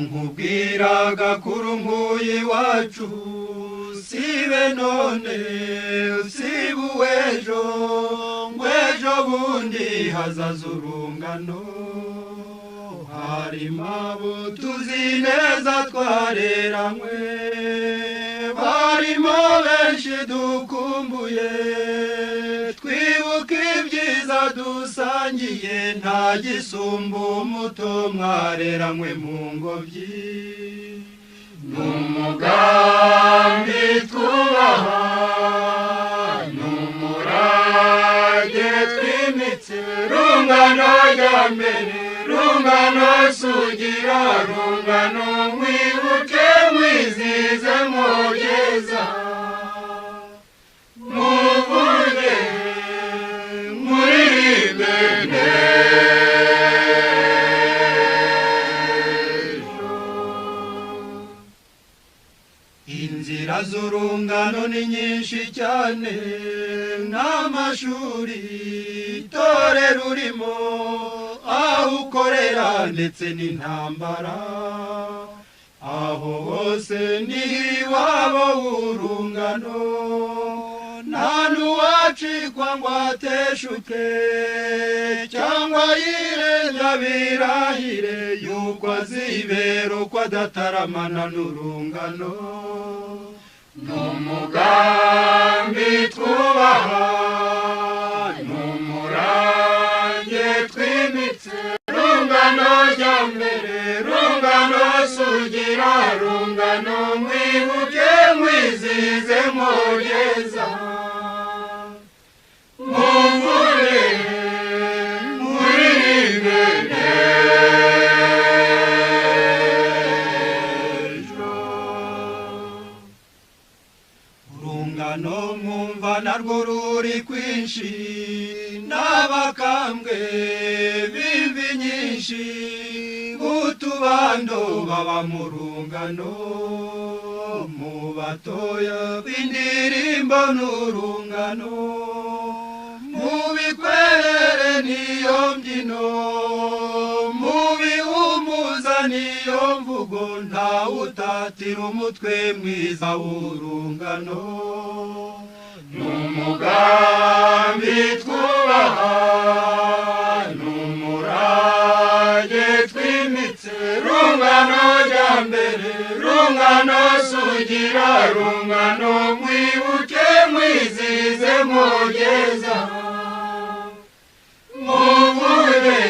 nkubwiraga kurumbuye iwacu sibe none usibe uw'ejo ngw'ejo bundi hazaza urungano harimo abo tuzi neza twareranywe barimo benshi dukumbuye twibuka ibyiza dusangiye nta gisumba umuto mwareranywe mu ngobyi n'umugambi twubaha n'umurage twimitse rungano rya mbere rungano sugira rungano mwibuke mwizize mugeza muvuge muririmbe inzira z'urungano ni nyinshi cyane n'amashuri itorero urimo aho ukorera ndetse n'intambara aho hose ni iwabo w'urungano nta n'uwacikwa ngo ateshuke cyangwa yirenge abirahire yuko azibera uko adataramana n'urungano n'umugambi twubaha n'umurange twimitse rungano rya mbere rungano sugira rungano mwibuke mwizize mugeza muvure muririmbe n'ejo urungano mwumva narwo ruri kwinshi n'abakambwe b'imvi nyinshi b'utubando baba mu rungano mu batoya b'indirimbo n'urungano mu bikwerere n'iyo mbyino mu bihumuza n'iyo mvugo ntawutatira umutwe mwiza w'urungano n'umugambi twubaha n'umurage twimitse rungano rya mbere rungano sugira rungano mwibuke mwizize mugeza muvuge